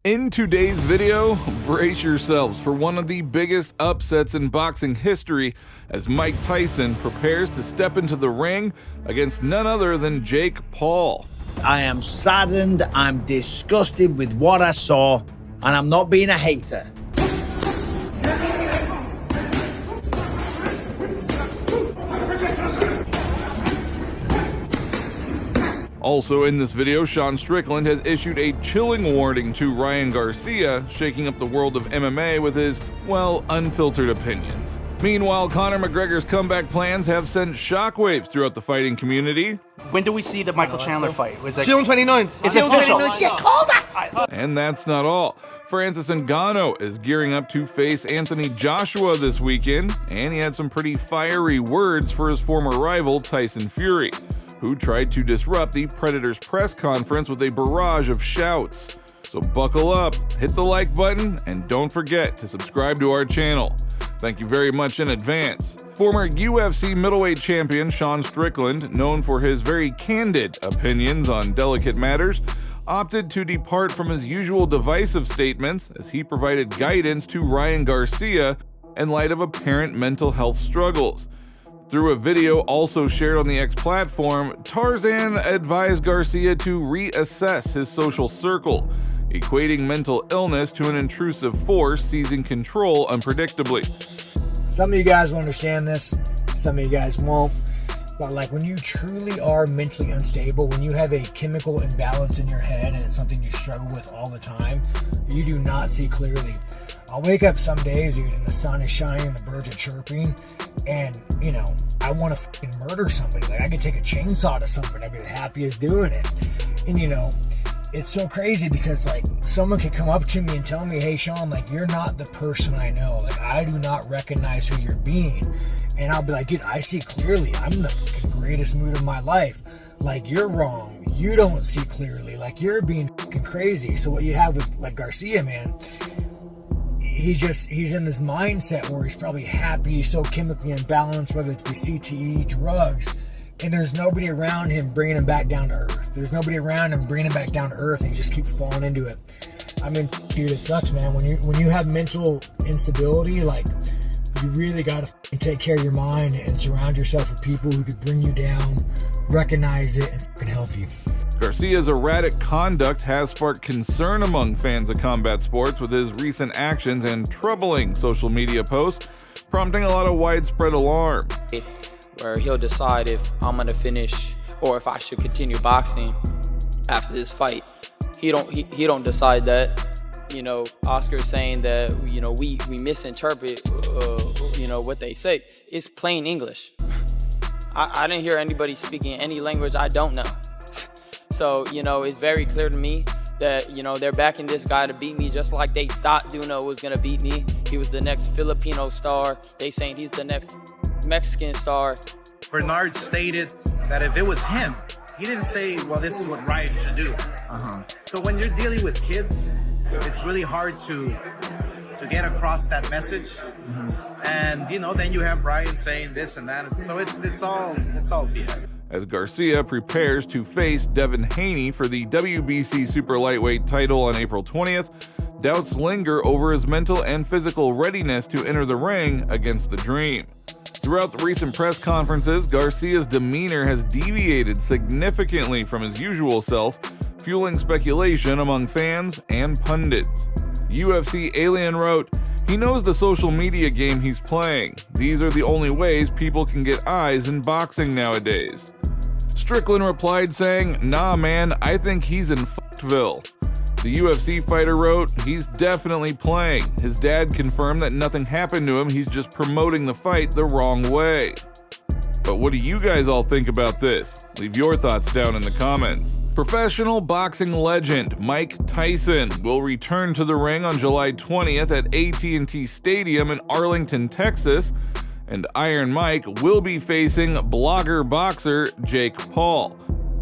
In today's video, brace yourselves for one of the biggest upsets in boxing history as Mike Tyson prepares to step into the ring against none other than Jake Paul. I am saddened, I'm disgusted with what I saw, and I'm not being a hater. Also in this video, Sean Strickland has issued a chilling warning to Ryan Garcia, shaking up the world of MMA with his, well, unfiltered opinions. Meanwhile, Conor McGregor's comeback plans have sent shockwaves throughout the fighting community. When do we see the Michael Chandler fight? Was it June 29th. It's official. Yeah, call that! And that's not all. Francis Ngannou is gearing up to face Anthony Joshua this weekend, and he had some pretty fiery words for his former rival Tyson Fury, who tried to disrupt the Predator's press conference with a barrage of shouts. So buckle up, hit the like button, and don't forget to subscribe to our channel. Thank you very much in advance. Former UFC middleweight champion Sean Strickland, known for his very candid opinions on delicate matters, opted to depart from his usual divisive statements as he provided guidance to Ryan Garcia in light of apparent mental health struggles. Through a video also shared on the X platform, Tarzan advised Garcia to reassess his social circle, equating mental illness to an intrusive force seizing control unpredictably. Some of you guys will understand this, some of you guys won't. But like when you truly are mentally unstable, when you have a chemical imbalance in your head and it's something you struggle with all the time, you do not see clearly. I'll wake up some days, dude, and the sun is shining, the birds are chirping, and, you know, I want to fucking murder somebody. Like, I could take a chainsaw to somebody, I'd be the happiest doing it. And, you know, it's so crazy because, like, someone could come up to me and tell me, hey, Sean, like, you're not the person I know. Like, I do not recognize who you're being. And I'll be like, dude, I see clearly. I'm in the fucking greatest mood of my life. Like, you're wrong. You don't see clearly. Like, you're being fucking crazy. So what you have with, like, Garcia, man, he's in this mindset where he's probably happy, he's so chemically imbalanced, whether it's CTE, drugs, and there's nobody around him bringing him back down to earth. There's nobody around him bringing him back down to earth, and he just keeps falling into it. I mean, dude, it sucks, man. When you have mental instability, like, you really gotta take care of your mind and surround yourself with people who could bring you down, recognize it, and can help you. Garcia's erratic conduct has sparked concern among fans of combat sports with his recent actions and troubling social media posts, prompting a lot of widespread alarm. Where he'll decide if I'm gonna finish or if I should continue boxing after this fight. He don't decide that. You know, Oscar's saying that, you know, we misinterpret you know, what they say. It's plain English. I didn't hear anybody speaking any language I don't know. So, you know, it's very clear to me that, you know, they're backing this guy to beat me just like they thought Duno was going to beat me. He was the next Filipino star. They saying he's the next Mexican star. Bernard stated that if it was him, he didn't say, well, this is what Ryan should do. So when you're dealing with kids, it's really hard to get across that message. And, you know, then you have Ryan saying this and that. So it's all BS. As Garcia prepares to face Devin Haney for the WBC super lightweight title on April 20th, doubts linger over his mental and physical readiness to enter the ring against the Dream. Throughout the recent press conferences, Garcia's demeanor has deviated significantly from his usual self, fueling speculation among fans and pundits. UFC Alien wrote, "He knows the social media game he's playing. These are the only ways people can get eyes in boxing nowadays." Strickland replied saying, "Nah man, I think he's in Fuckville." The UFC fighter wrote, "He's definitely playing. His dad confirmed that nothing happened to him, he's just promoting the fight the wrong way." But what do you guys all think about this? Leave your thoughts down in the comments. Professional boxing legend Mike Tyson will return to the ring on July 20th at AT&T Stadium in Arlington, Texas, and Iron Mike will be facing blogger boxer Jake Paul.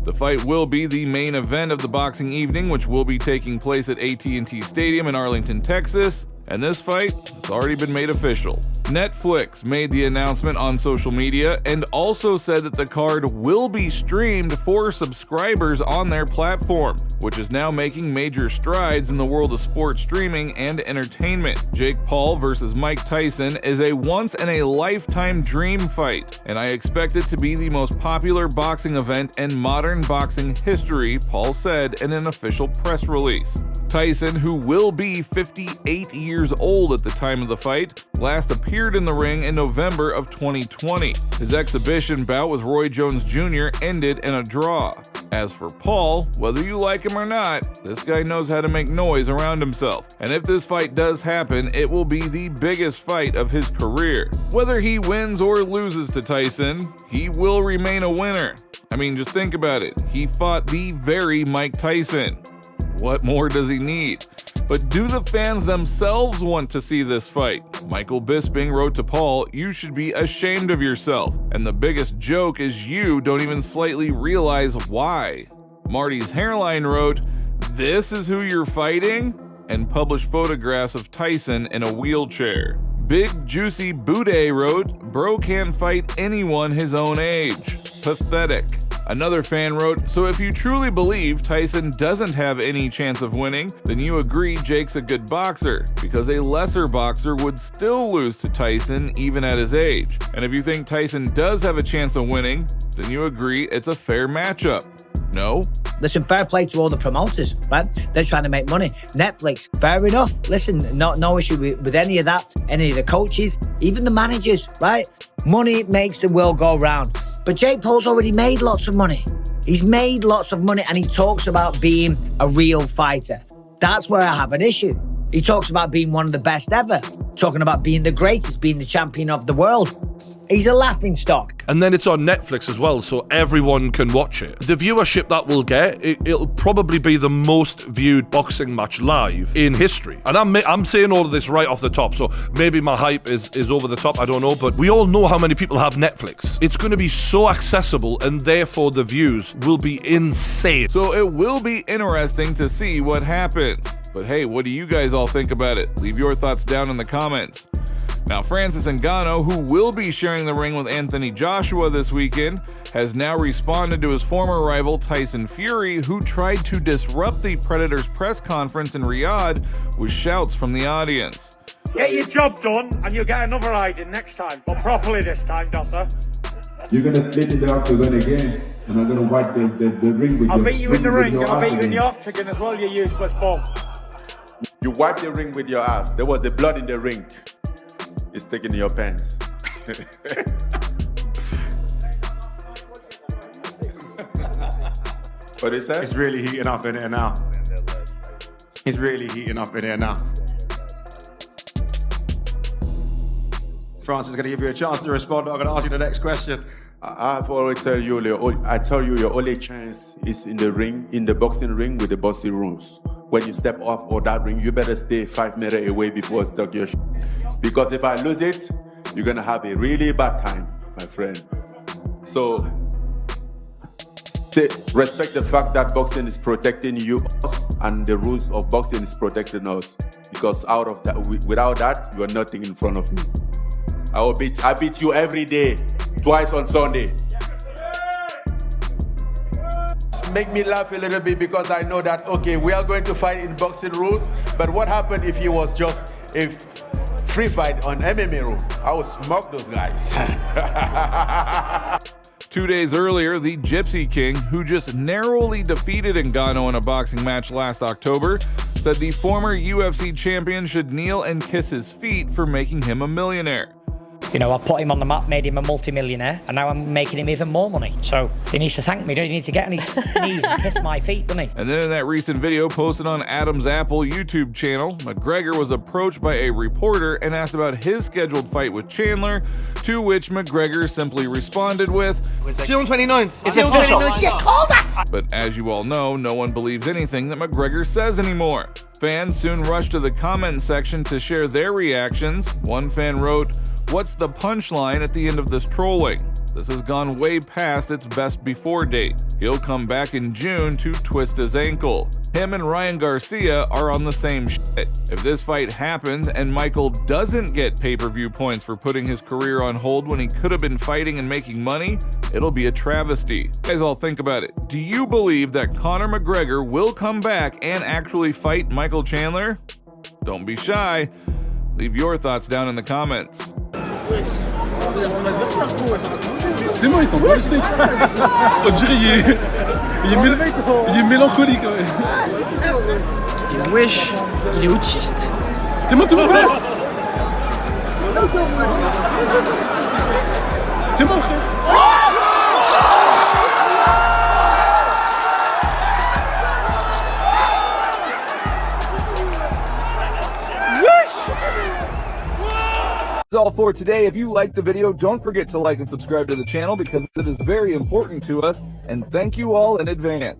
The fight will be the main event of the boxing evening, which will be taking place at AT&T Stadium in Arlington, Texas, and this fight has already been made official. Netflix made the announcement on social media and also said that the card will be streamed for subscribers on their platform, which is now making major strides in the world of sports streaming and entertainment. Jake Paul versus Mike Tyson is a once-in-a-lifetime dream fight, and I expect it to be the most popular boxing event in modern boxing history, Paul said in an official press release. Tyson, who will be 58 years old at the time of the fight, last appeared in the ring in November of 2020. His exhibition bout with Roy Jones Jr. ended in a draw. As for Paul, whether you like him or not, this guy knows how to make noise around himself. And if this fight does happen, it will be the biggest fight of his career. Whether he wins or loses to Tyson, he will remain a winner. I mean, just think about it. He fought the very Mike Tyson. What more does he need? But do the fans themselves want to see this fight? Michael Bisping wrote to Paul, "You should be ashamed of yourself. And the biggest joke is you don't even slightly realize why." Marty's Hairline wrote, "This is who you're fighting?" and published photographs of Tyson in a wheelchair. Big Juicy Bude wrote, "Bro can't fight anyone his own age. Pathetic." Another fan wrote, "So if you truly believe Tyson doesn't have any chance of winning, then you agree Jake's a good boxer, because a lesser boxer would still lose to Tyson even at his age. And if you think Tyson does have a chance of winning, then you agree it's a fair matchup. No?" Listen, fair play to all the promoters, right? They're trying to make money. Netflix, fair enough. Listen, no issue with any of that. Any of the coaches, even the managers, right? Money makes the world go round. But Jake Paul's already made lots of money. He's made lots of money, and he talks about being a real fighter. That's where I have an issue. He talks about being one of the best ever, talking about being the greatest, being the champion of the world. He's a laughingstock. And then it's on Netflix as well, so everyone can watch it. The viewership that we'll get, it'll probably be the most viewed boxing match live in history. And I'm saying all of this right off the top, so maybe my hype is over the top, I don't know, but we all know how many people have Netflix. It's going to be so accessible, and therefore the views will be insane. So it will be interesting to see what happens. But hey, what do you guys all think about it? Leave your thoughts down in the comments. Now, Francis Ngannou, who will be sharing the ring with Anthony Joshua this weekend, has now responded to his former rival Tyson Fury, who tried to disrupt the Predator's press conference in Riyadh with shouts from the audience. Get your job done and you'll get another hiding next time, but properly this time, Dosser. You're going to split in the octagon again, and I'm going to wipe the ring with I'll beat you in the ring, I'll beat you in the octagon as well, you useless bum. You wipe the ring with your ass. There was the blood in the ring. It's sticking in your pants. What is that? It's really heating up in here now. It's really heating up in here now. Francis is going to give you a chance to respond. I'm going to ask you the next question. I've always tell you, your only chance is in the ring, in the boxing ring with the boxing rules. When you step off of that ring, you better stay 5 meters away before it's stuck your shit. Because if I lose it, you're gonna have a really bad time, my friend. So, respect the fact that boxing is protecting you, us, and the rules of boxing is protecting us. Because out of that, without that, you are nothing in front of me. I beat you every day, twice on Sunday. Make me laugh a little bit because I know that, okay, we are going to fight in boxing rules, but what happened if it was just a free fight on MMA rule? I would smoke those guys. 2 days earlier, the Gypsy King, who just narrowly defeated Ngannou in a boxing match last October, said the former UFC champion should kneel and kiss his feet for making him a millionaire. You know, I put him on the map, made him a multi-millionaire, and now I'm making him even more money. So he needs to thank me, don't he? He needs to get on his knees and kiss my feet, doesn't he? And then in that recent video posted on Adam's Apple YouTube channel, McGregor was approached by a reporter and asked about his scheduled fight with Chandler, to which McGregor simply responded with, June 29th. It's official. Yeah, call that! But as you all know, no one believes anything that McGregor says anymore. Fans soon rushed to the comment section to share their reactions. One fan wrote, What's the punchline at the end of this trolling? This has gone way past its best before date. He'll come back in June to twist his ankle. Him and Ryan Garcia are on the same shit. If this fight happens and Michael doesn't get pay-per-view points for putting his career on hold when he could have been fighting and making money, it'll be a travesty. You guys all think about it. Do you believe that Conor McGregor will come back and actually fight Michael Chandler? Don't be shy. Leave your thoughts down in the comments. Tellement ils sont postés. On dirait il est mélancolique. Ouais. Et wesh, il est autiste. Tellement tout le monde. Tellement frère. That's all for today. If you liked the video, don't forget to like and subscribe to the channel because it is very important to us. And thank you all in advance.